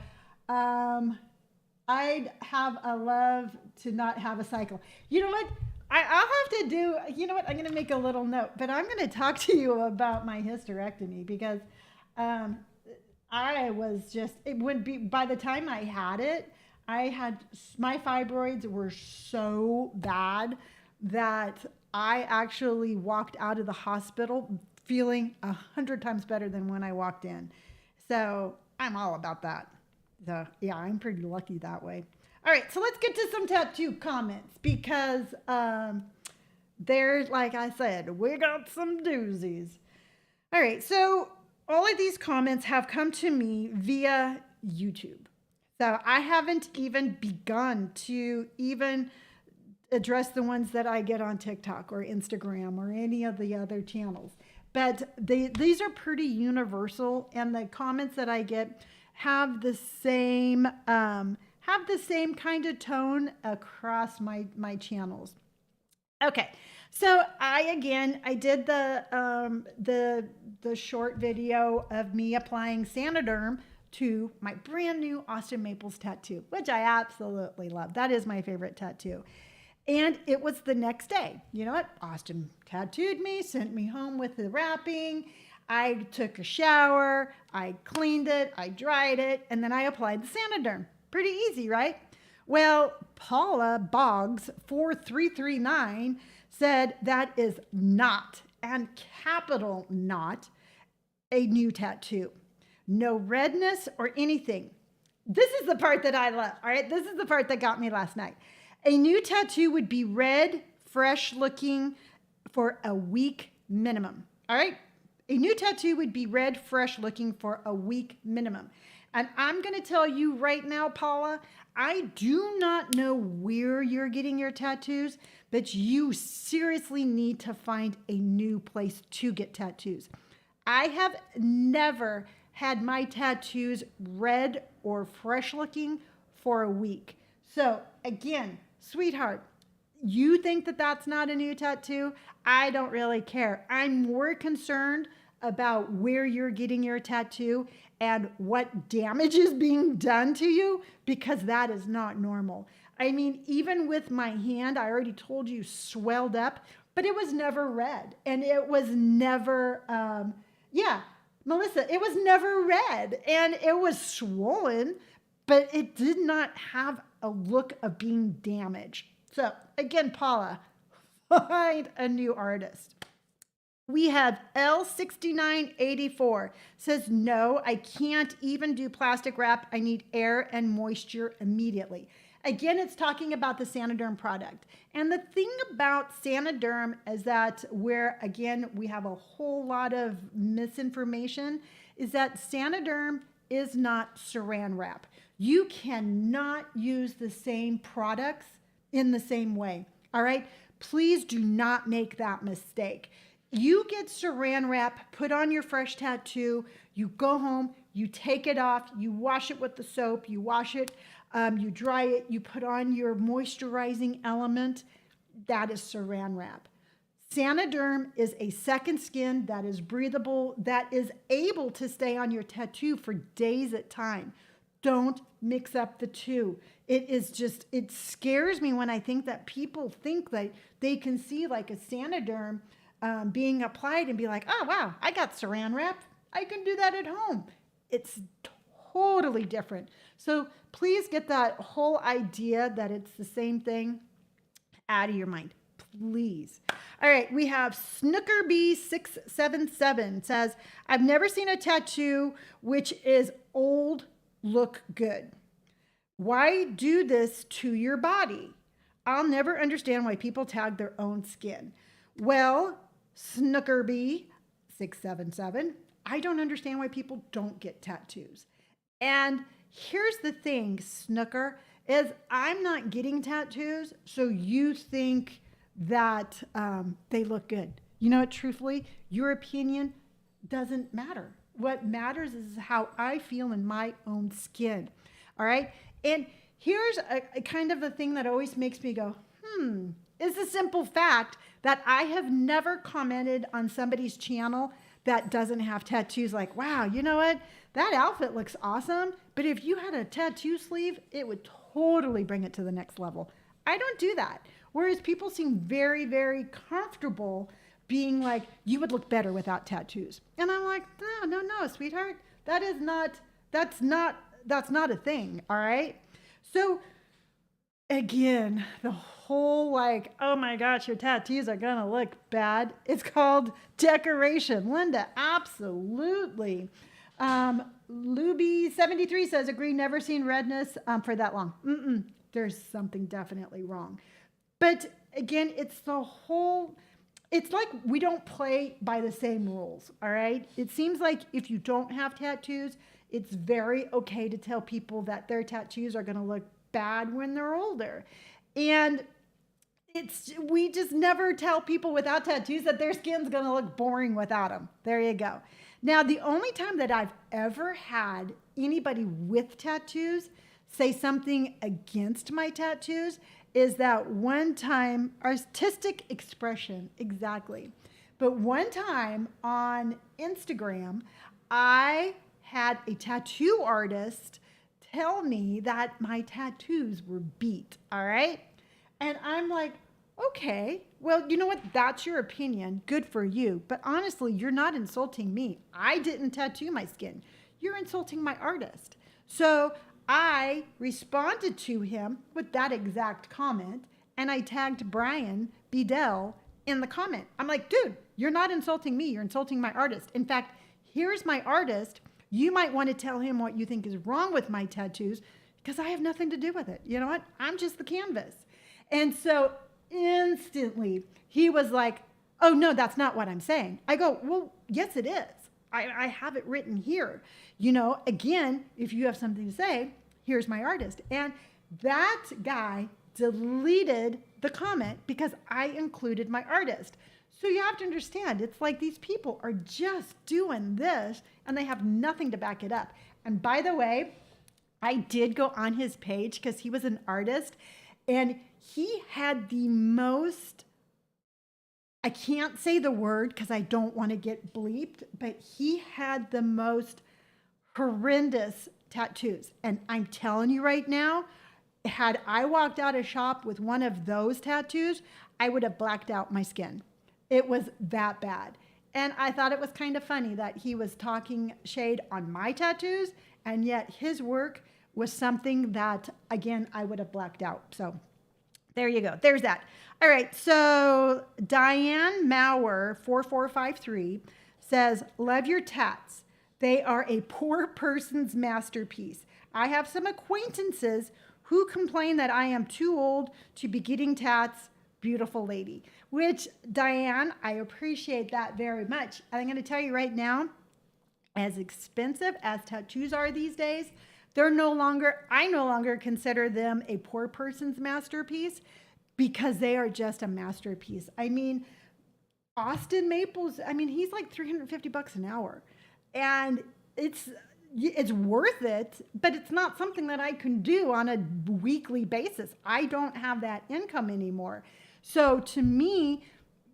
I'd have a love to not have a cycle. You know what? I'll have to do, I'm going to make a little note, but I'm going to talk to you about my hysterectomy, because it would be, by the time I had it, my fibroids were so bad that I actually walked out of the hospital feeling 100 times better than when I walked in. So I'm all about that. So yeah, I'm pretty lucky that way. All right, so let's get to some tattoo comments because there's, like I said, we got some doozies. All right, so all of these comments have come to me via YouTube. So I haven't even begun to even address the ones that I get on TikTok or Instagram or any of the other channels. But these are pretty universal, and the comments that I get have the same kind of tone across my channels. Okay, so I did the short video of me applying Sanoderm to my brand new Austin Maples tattoo, which I absolutely love. That is my favorite tattoo. And it was the next day. You know what? Austin tattooed me, sent me home with the wrapping. I took a shower, I cleaned it, I dried it, and then I applied the Sanoderm. Pretty easy, right? Well, Paula Boggs 4339 said that is not, and capital not, a new tattoo. No redness or anything. This is the part that I love, all right? This is the part that got me last night. A new tattoo would be red, fresh looking for a week minimum, all right? A new tattoo would be red, fresh looking for a week minimum. And I'm going to tell you right now, Paula, I do not know where you're getting your tattoos, but you seriously need to find a new place to get tattoos. I have never had my tattoos red or fresh looking for a week. So again, sweetheart, you think that that's not a new tattoo? I don't really care. I'm more concerned about where you're getting your tattoo and what damage is being done to you, because that is not normal. I mean, even with my hand, I already told you, swelled up, but it was never red. And it was never, Melissa, it was never red, and it was swollen, but it did not have a look of being damaged. So again, Paula, find a new artist. We have L6984 says, no, I can't even do plastic wrap. I need air and moisture immediately. Again, it's talking about the Sanoderm product. And the thing about Sanoderm is that again, we have a whole lot of misinformation, is that Sanoderm is not saran wrap. You cannot use the same products in the same way, all right? Please do not make that mistake. You get saran wrap, put on your fresh tattoo, you go home, you take it off, you wash it with the soap, you wash it, you dry it, you put on your moisturizing element. That is saran wrap. Sanoderm is a second skin that is breathable, that is able to stay on your tattoo for days at a time. Don't mix up the two. It scares me when I think that people think that they can see like a Sanoderm being applied and be like, oh, wow, I got saran wrap. I can do that at home. It's totally different. So please get that whole idea that it's the same thing out of your mind, please. All right, we have SnookerB677 says, I've never seen a tattoo which is old look good. Why do this to your body? I'll never understand why people tag their own skin. Well, SnookerB677, I don't understand why people don't get tattoos. And here's the thing, Snooker, is I'm not getting tattoos, so you think that they look good. You know what, truthfully, your opinion doesn't matter. What matters is how I feel in my own skin, all right? And here's a kind of a thing that always makes me go, is the simple fact that I have never commented on somebody's channel that doesn't have tattoos like, wow, you know what? That outfit looks awesome, but if you had a tattoo sleeve, it would totally bring it to the next level. I don't do that. Whereas people seem very, very comfortable being like, you would look better without tattoos. And I'm like, no, sweetheart. That's not a thing, all right? So again, the whole like, oh my gosh, your tattoos are gonna look bad. It's called decoration. Linda, absolutely. Luby73 says, agree, never seen redness for that long. There's something definitely wrong. But again, it's like we don't play by the same rules, all right? It seems like if you don't have tattoos, it's very okay to tell people that their tattoos are gonna look bad when they're older. And we just never tell people without tattoos that their skin's gonna look boring without them. There you go. Now, the only time that I've ever had anybody with tattoos say something against my tattoos is that one time, artistic expression, exactly. But one time on Instagram, I had a tattoo artist tell me that my tattoos were beat, all right? And I'm like, okay, well, you know what? That's your opinion. Good for you. But honestly, you're not insulting me. I didn't tattoo my skin. You're insulting my artist. So I responded to him with that exact comment, and I tagged Brian Bedell in the comment. I'm like, dude, you're not insulting me. You're insulting my artist. In fact, here's my artist. You might want to tell him what you think is wrong with my tattoos because I have nothing to do with it. You know what? I'm just the canvas. And so instantly he was like, oh, no, that's not what I'm saying. I go, well, yes, it is. I have it written here. You know, again, if you have something to say, here's my artist. And that guy deleted the comment because I included my artist. So you have to understand, it's like these people are just doing this and they have nothing to back it up. And by the way, I did go on his page because he was an artist and he had the most, I can't say the word because I don't want to get bleeped, but he had the most horrendous tattoos. And I'm telling you right now, had I walked out of shop with one of those tattoos, I would have blacked out my skin. It was that bad. And I thought it was kind of funny that he was talking shade on my tattoos, and yet his work was something that, again, I would have blacked out. So there you go. There's that. All right. So Diane Maurer, 4453, says, love your tats. They are a poor person's masterpiece. I have some acquaintances who complain that I am too old to be getting tats. Beautiful lady. Which, Diane, I appreciate that very much. I'm going to tell you right now, as expensive as tattoos are these days, I no longer consider them a poor person's masterpiece because they are just a masterpiece. I mean, Austin Maples, he's like $350 an hour. And it's worth it, but it's not something that I can do on a weekly basis. I don't have that income anymore. So to me,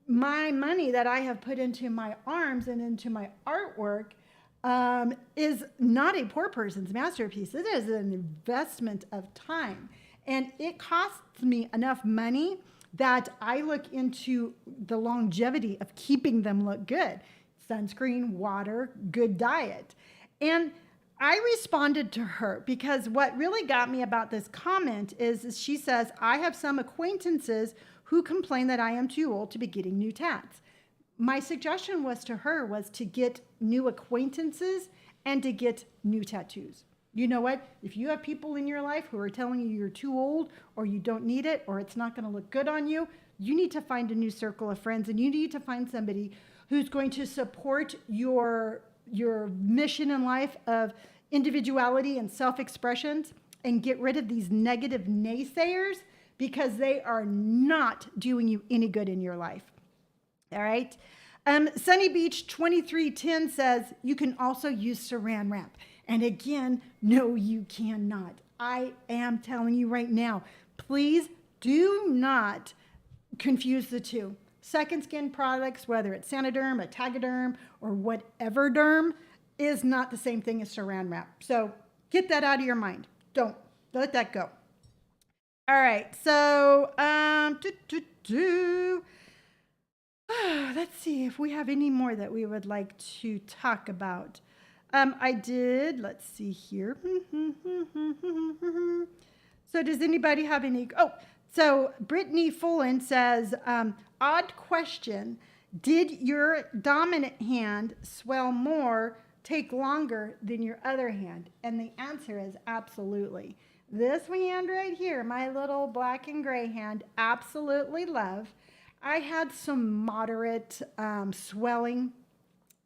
my money that I have put into my arms and into my artwork is not a poor person's masterpiece. It is an investment of time. And it costs me enough money that I look into the longevity of keeping them look good. Sunscreen, water, good diet. And I responded to her because what really got me about this comment is she says, I have some acquaintances who complain that I am too old to be getting new tats. My suggestion was to get new acquaintances and to get new tattoos. You know what? If you have people in your life who are telling you you're too old or you don't need it or it's not going to look good on you, you need to find a new circle of friends and you need to find somebody who's going to support your mission in life of individuality and self-expressions and get rid of these negative naysayers because they are not doing you any good in your life. All right. Sunny Beach 2310 says you can also use saran wrap. And again, no, you cannot. I am telling you right now, please do not confuse the two. Second skin products, whether it's Sanoderm, Tegaderm, or whatever derm, is not the same thing as saran wrap. So get that out of your mind. Don't let that go. All right. So let's see if we have any more that we would like to talk about. Let's see here. So does anybody have any? Oh, so Brittany Fullen says, odd question. Did your dominant hand swell more, take longer than your other hand? And the answer is absolutely. This hand right here, my little black and gray hand, absolutely love. I had some moderate swelling,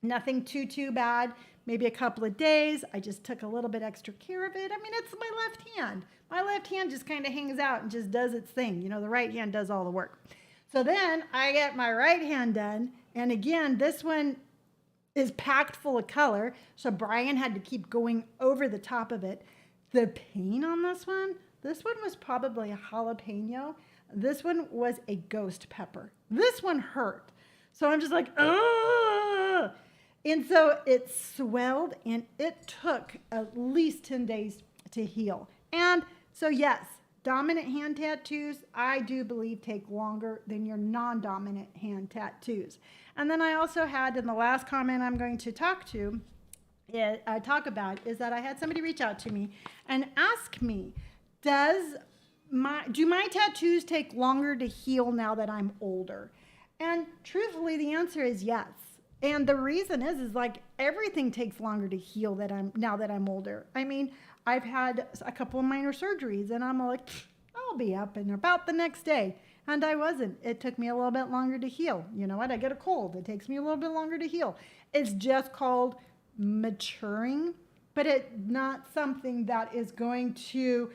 nothing too bad. Maybe a couple of days. I just took a little bit extra care of it. I mean, it's my left hand. My left hand just kind of hangs out and just does its thing. You know, the right hand does all the work. So then I get my right hand done. And again, this one is packed full of color. So Brian had to keep going over the top of it. The paint on this one was probably a jalapeno. This one was a ghost pepper. This one hurt. So I'm just like, ugh. And so it swelled and it took at least 10 days to heal. And so yes, dominant hand tattoos, I do believe take longer than your non-dominant hand tattoos. And then I also had, in the last comment I'm going to talk about is that I had somebody reach out to me and ask me, do my tattoos take longer to heal now that I'm older? And truthfully, the answer is yes. And the reason is like everything takes longer to heal now that I'm older. I mean, I've had a couple of minor surgeries and I'm like, I'll be up in about the next day. And I wasn't. It took me a little bit longer to heal. You know what? I get a cold. It takes me a little bit longer to heal. It's just called maturing, but it's not something that is going to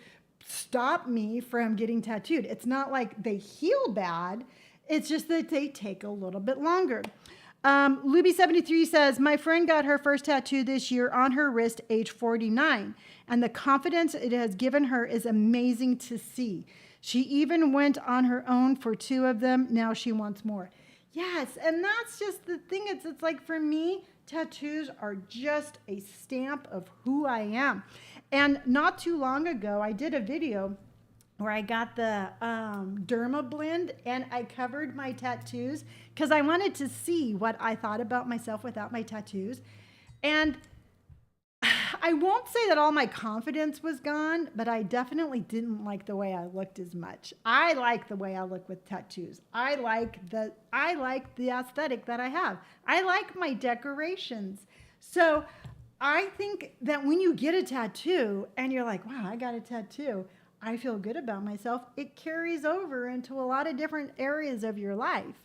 stop me from getting tattooed. It's not like they heal bad. It's just that they take a little bit longer. Luby73 says, my friend got her first tattoo this year on her wrist, age 49, and the confidence it has given her is amazing to see. She even went on her own for 2 of them. Now she wants more. Yes, and that's just the thing. It's like for me, tattoos are just a stamp of who I am. And not too long ago, I did a video where I got the derma blend and I covered my tattoos because I wanted to see what I thought about myself without my tattoos. And I won't say that all my confidence was gone, but I definitely didn't like the way I looked as much. I like the way I look with tattoos. I like the aesthetic that I have. I like my decorations. So I think that when you get a tattoo and you're like, wow, I got a tattoo, I feel good about myself, it carries over into a lot of different areas of your life.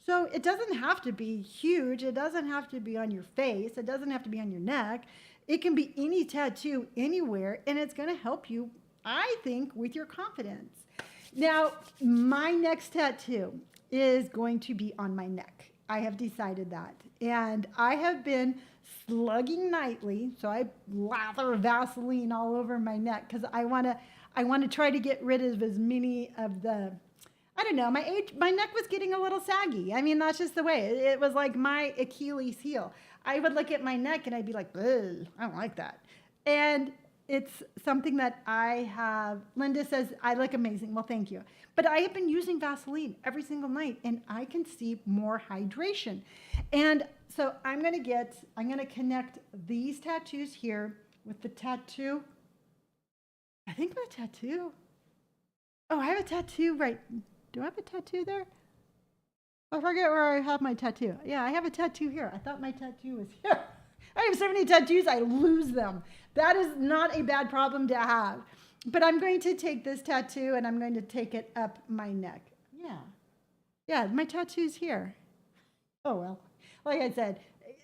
So it doesn't have to be huge. It doesn't have to be on your face. It doesn't have to be on your neck. It can be any tattoo anywhere, and it's going to help you, I think, with your confidence. Now, my next tattoo is going to be on my neck. I have decided that. And I have been slugging nightly, so I lather Vaseline all over my neck because I want to try to get rid of as many of the, I don't know, my neck was getting a little saggy. I mean, that's just the way. It was like my Achilles heel. I would look at my neck and I'd be like, ugh, I don't like that. And it's something that I have, Linda says, I look amazing. Well, thank you. But I have been using Vaseline every single night and I can see more hydration. And so I'm going to connect these tattoos here with the tattoo. I think my tattoo. Oh, I have a tattoo right. Do I have a tattoo there? I forget where I have my tattoo. Yeah, I have a tattoo here. I thought my tattoo was here. I have so many tattoos, I lose them. That is not a bad problem to have. But I'm going to take this tattoo and I'm going to take it up my neck. Yeah. Yeah, my tattoo's here. Oh, well. Like I said,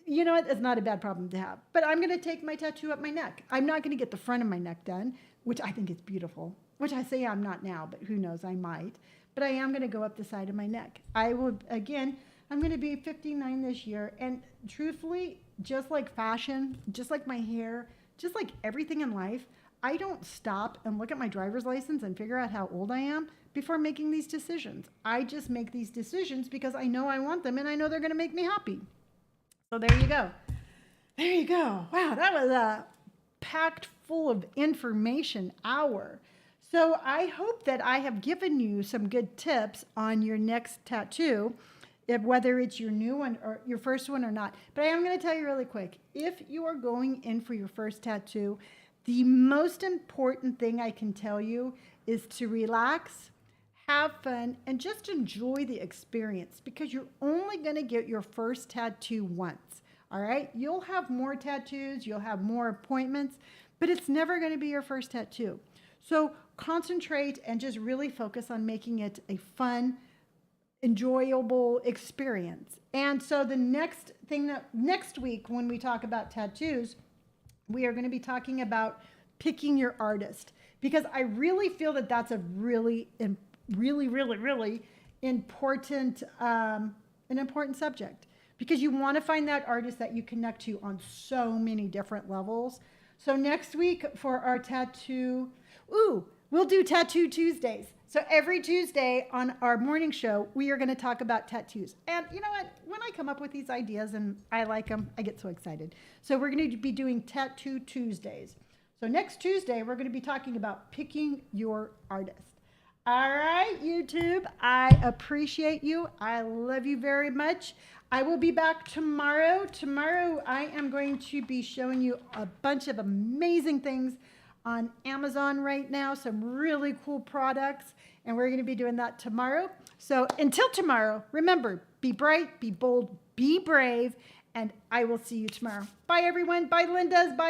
you know what? It's not a bad problem to have. But I'm going to take my tattoo up my neck. I'm not going to get the front of my neck done, which I think is beautiful. Which I say I'm not now, but who knows, I might. But I am going to go up the side of my neck. I will, again, I'm going to be 59 this year. And truthfully, just like fashion, just like my hair, just like everything in life, I don't stop and look at my driver's license and figure out how old I am before making these decisions. I just make these decisions because I know I want them and I know they're going to make me happy. So there you go. There you go. Wow, that was a packed full of information hour. So I hope that I have given you some good tips on your next tattoo, whether it's your new one or your first one or not. But I am going to tell you really quick, if you are going in for your first tattoo, the most important thing I can tell you is to relax, have fun, and just enjoy the experience, because you're only going to get your first tattoo once. All right. You'll have more tattoos, you'll have more appointments, but it's never going to be your first tattoo. So concentrate and just really focus on making it a fun, enjoyable experience. And so the next thing that next week, when we talk about tattoos, we are going to be talking about picking your artist, because I really feel that that's a really important, an important subject, because you want to find that artist that you connect to on so many different levels. So next week for our tattoo, we'll do Tattoo Tuesdays. So every Tuesday on our morning show, we are going to talk about tattoos. And you know what? When I come up with these ideas and I like them, I get so excited. So we're going to be doing Tattoo Tuesdays. So next Tuesday, we're going to be talking about picking your artist. All right, YouTube, I appreciate you. I love you very much. I will be back tomorrow. Tomorrow, I am going to be showing you a bunch of amazing things on Amazon right now, some really cool products, and we're going to be doing that tomorrow. So until tomorrow, remember, be bright, be bold, be brave, and I will see you tomorrow. Bye, everyone. Bye, Lindas. Bye.